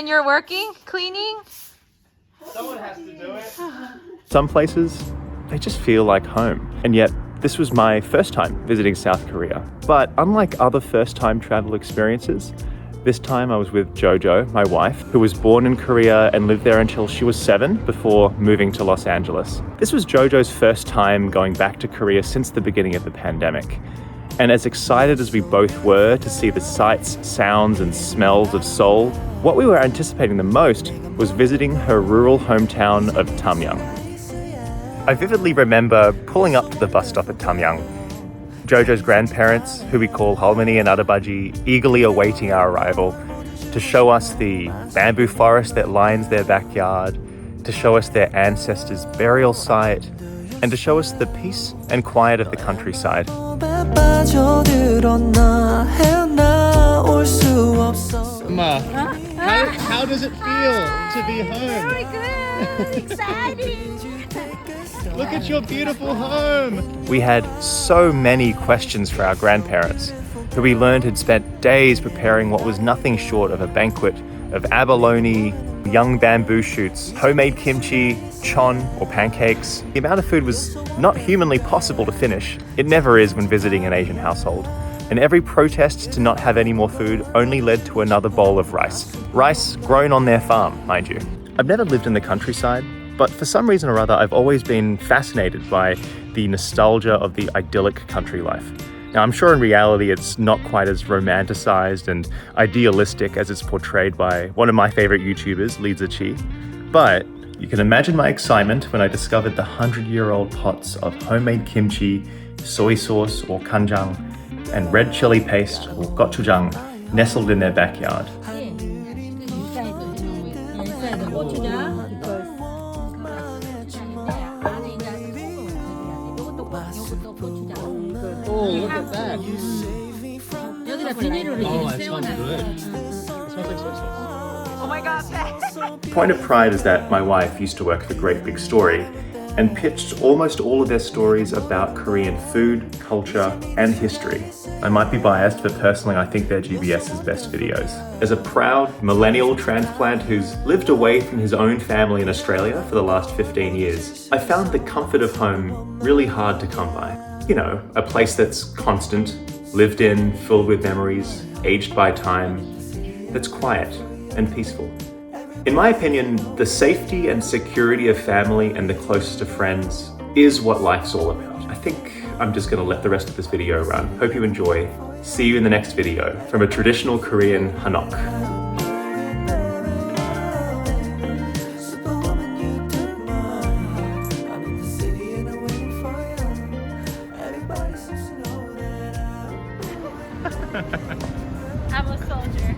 And you're working? Cleaning? Someone has to do it. Some places, they just feel like home. And yet, this was my first time visiting South Korea. But unlike other first-time travel experiences, this time I was with Jojo, my wife, who was born in Korea and lived there until she was 7 before moving to Los Angeles. This was Jojo's first time going back to Korea since the beginning of the pandemic. And as excited as we both were to see the sights, sounds, and smells of Seoul, what we were anticipating the most was visiting her rural hometown of Damyang. I vividly remember pulling up to the bus stop at Damyang. Jojo's grandparents, who we call Halmini and Adabaji, eagerly awaiting our arrival to show us the bamboo forest that lines their backyard, to show us their ancestors' burial site, and to show us the peace and quiet of the countryside. Emma, how does it feel to be home? Very good, exciting. Look at your beautiful home. We had so many questions for our grandparents, who we learned had spent days preparing what was nothing short of a banquet of abalone, young bamboo shoots, homemade kimchi, chon or pancakes. The amount of food was not humanly possible to finish. It never is when visiting an Asian household. And every protest to not have any more food only led to another bowl of rice. Rice grown on their farm, mind you. I've never lived in the countryside, but for some reason or other, I've always been fascinated by the nostalgia of the idyllic country life. Now, I'm sure in reality, it's not quite as romanticized and idealistic as it's portrayed by one of my favorite YouTubers, Lisa Chi. But you can imagine my excitement when I discovered the 100-year-old pots of homemade kimchi, soy sauce or kanjang, and red chili paste or gochujang nestled in their backyard. Oh, look at that. Oh, that smells good. It smells like soy sauce. Oh my god. Point of pride is that my wife used to work for Great Big Story and pitched almost all of their stories about Korean food, culture, and history. I might be biased, but personally I think they're GBS's best videos. As a proud millennial transplant who's lived away from his own family in Australia for the last 15 years, I found the comfort of home really hard to come by. You know, a place that's constant, lived in, filled with memories, aged by time, that's quiet and peaceful. In my opinion, the safety and security of family and the closest of friends is what life's all about. I think I'm just gonna let the rest of this video run. Hope you enjoy. See you in the next video from a traditional Korean hanok. I'm a soldier.